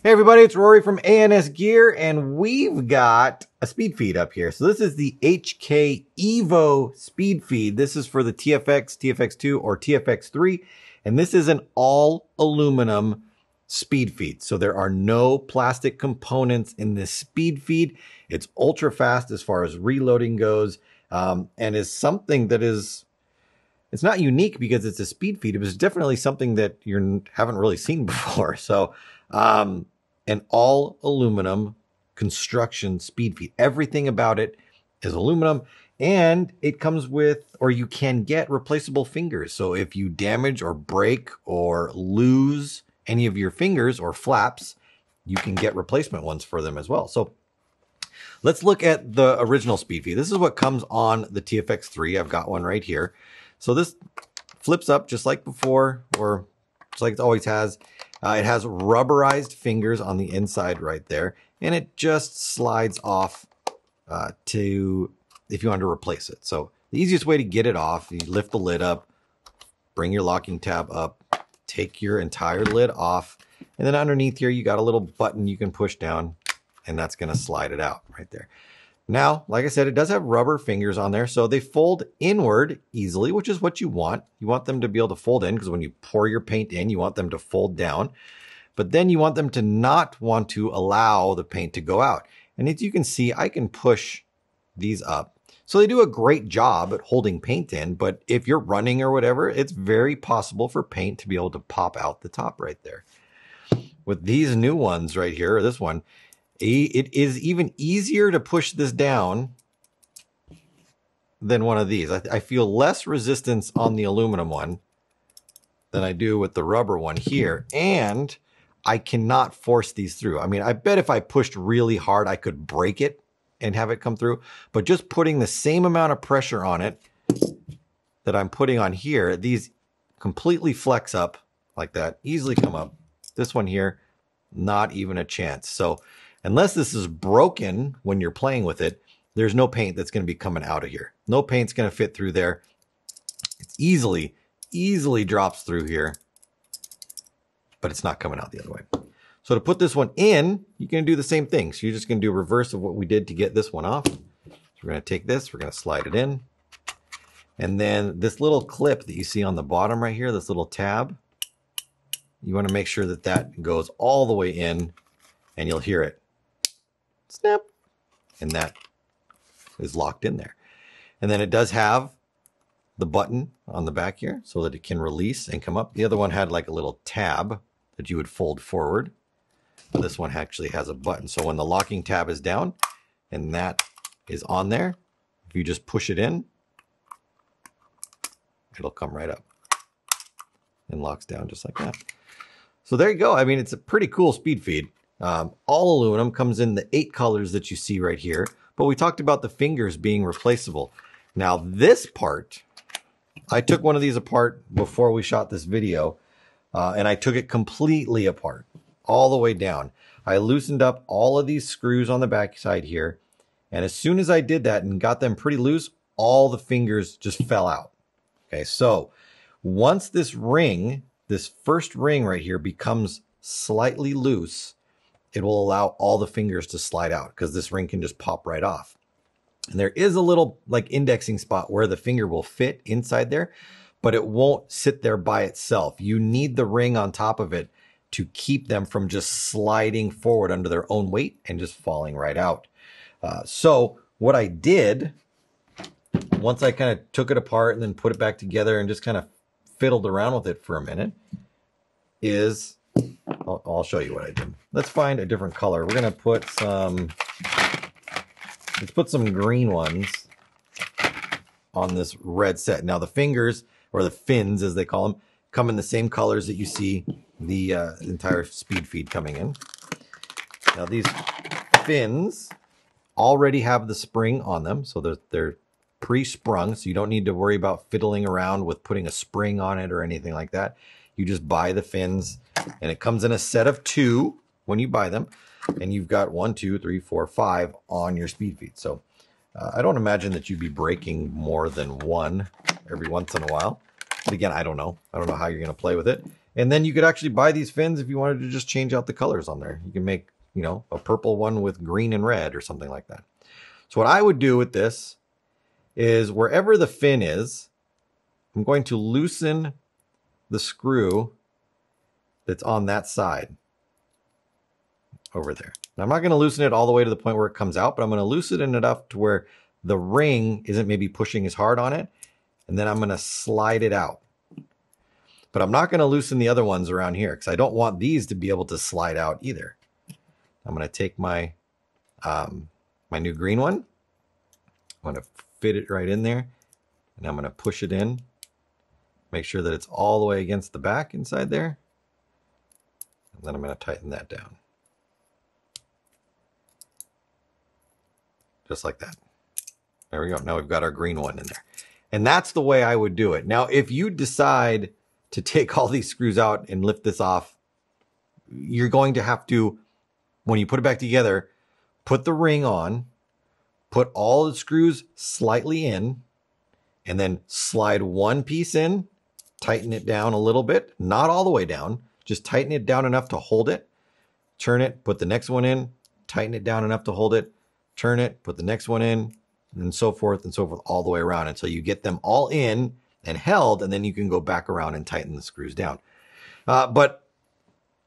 Hey everybody, it's Rory from ANSgear, and we've got a speed feed up here. So this is the HK EVO speed feed. This is for the TFX, TFX2, or TFX3, and this is an all aluminum speed feed. So there are no plastic components in this speed feed. It's ultra fast as far as reloading goes, and is something that is, it's not unique because it's a speed feed. It was definitely something that you haven't really seen before. So, an all aluminum construction speed feed. Everything about it is aluminum, and it comes with, or you can get, replaceable fingers. So if you damage or break or lose any of your fingers or flaps, you can get replacement ones for them as well. So let's look at the original speed feed. This is what comes on the TFX3. I've got one right here. So this flips up just like before, or just like it always has. It has rubberized fingers on the inside right there, and it just slides off to if you want to replace it. So the easiest way to get it off, you lift the lid up, bring your locking tab up, take your entire lid off, and then underneath here you got a little button you can push down, and that's going to slide it out right there. Now, like I said, it does have rubber fingers on there, so they fold inward easily, which is what you want. You want them to be able to fold in, because when you pour your paint in, you want them to fold down. But then you want them to not want to allow the paint to go out. And as you can see, I can push these up. So they do a great job at holding paint in, but if you're running or whatever, it's very possible for paint to be able to pop out the top right there. With these new ones right here, or this one, it is even easier to push this down than one of these. I feel less resistance on the aluminum one than I do with the rubber one here. And I cannot force these through. I mean, I bet if I pushed really hard, I could break it and have it come through. But just putting the same amount of pressure on it that I'm putting on here, these completely flex up like that, easily come up. This one here, not even a chance. So unless this is broken when you're playing with it, there's no paint that's going to be coming out of here. No paint's going to fit through there. It's easily drops through here, but it's not coming out the other way. So to put this one in, you're going to do the same thing. So you're just going to do a reverse of what we did to get this one off. So we're going to take this, we're going to slide it in. And then this little clip that you see on the bottom right here, this little tab, you want to make sure that that goes all the way in, and you'll hear it snap, and that is locked in there. And then it does have the button on the back here so that it can release and come up. The other one had like a little tab that you would fold forward. This one actually has a button. So when the locking tab is down and that is on there, if you just push it in, it'll come right up and locks down just like that. So there you go. I mean, it's a pretty cool speed feed. All aluminum, comes in the 8 colors that you see right here, but we talked about the fingers being replaceable. Now this part, I took one of these apart before we shot this video, and I took it completely apart, all the way down. I loosened up all of these screws on the back side here, and as soon as I did that and got them pretty loose, all the fingers just fell out. Okay, so once this ring, this first ring right here, becomes slightly loose, it will allow all the fingers to slide out, because this ring can just pop right off. And there is a little like indexing spot where the finger will fit inside there, but it won't sit there by itself. You need the ring on top of it to keep them from just sliding forward under their own weight and just falling right out. So what I did, once I kind of took it apart and then put it back together and just kind of fiddled around with it for a minute, is I'll show you what I did. Let's find a different color. We're going to put some, let's put some green ones on this red set. Now the fingers, or the fins as they call them, come in the same colors that you see the entire speed feed coming in. Now these fins already have the spring on them, so they're pre-sprung, so you don't need to worry about fiddling around with putting a spring on it or anything like that. You just buy the fins, and it comes in a set of 2 when you buy them, and you've got 1, 2, 3, 4, 5 on your speed feed. So I don't imagine that you'd be breaking more than 1 every once in a while. But again, I don't know how you're going to play with it. And then you could actually buy these fins if you wanted to just change out the colors on there. You can make, you know, a purple one with green and red or something like that. So what I would do with this is wherever the fin is, I'm going to loosen the screw that's on that side over there. Now, I'm not going to loosen it all the way to the point where it comes out, but I'm going to loosen it enough to where the ring isn't maybe pushing as hard on it. And then I'm going to slide it out. But I'm not going to loosen the other ones around here because I don't want these to be able to slide out either. I'm going to take my my new green one. I'm going to fit it right in there, and I'm going to push it in. Make sure that it's all the way against the back inside there. And then I'm going to tighten that down. Just like that. There we go. Now we've got our green one in there. And that's the way I would do it. Now, if you decide to take all these screws out and lift this off, you're going to have to, when you put it back together, put the ring on, put all the screws slightly in, and then slide one piece in, tighten it down a little bit, not all the way down, just tighten it down enough to hold it, turn it, put the next one in, tighten it down enough to hold it, turn it, put the next one in, and so forth all the way around until you get them all in and held, and then you can go back around and tighten the screws down. But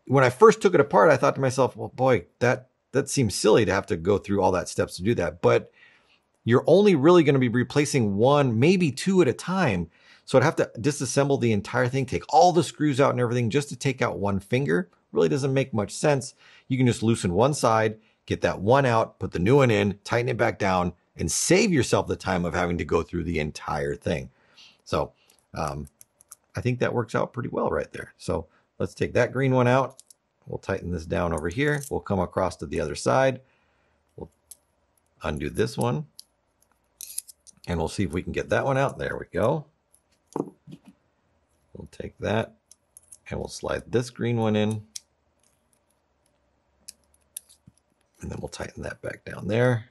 when I first took it apart, I thought to myself, well, boy, that seems silly to have to go through all that steps to do that. But you're only really going to be replacing one, maybe two at a time. So I'd have to disassemble the entire thing, take all the screws out and everything just to take out one finger. Really doesn't make much sense. You can just loosen one side, get that one out, put the new one in, tighten it back down, and save yourself the time of having to go through the entire thing. So I think that works out pretty well right there. So let's take that green one out. We'll tighten this down over here. We'll come across to the other side. We'll undo this one. And we'll see if we can get that one out. There we go. We'll take that and we'll slide this green one in. And then we'll tighten that back down there.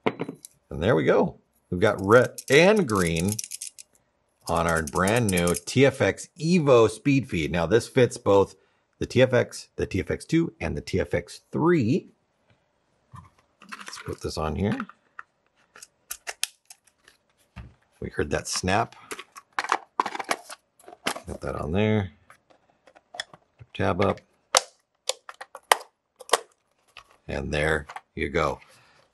And there we go. We've got red and green on our brand new TFX EVO speed feed. Now this fits both the TFX, the TFX2, and the TFX3. Let's put this on here. We heard that snap. Got that on there. Tab up. And there you go.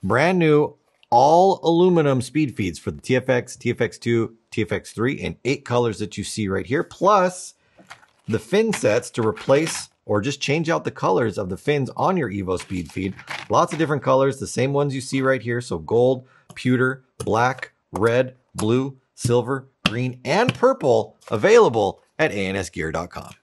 Brand new all aluminum speed feeds for the TFX, TFX2, TFX3 in 8 colors that you see right here, plus the fin sets to replace or just change out the colors of the fins on your EVO speed feed. Lots of different colors, the same ones you see right here. So gold, pewter, black, red, blue, silver, green, and purple, available at ANSgear.com.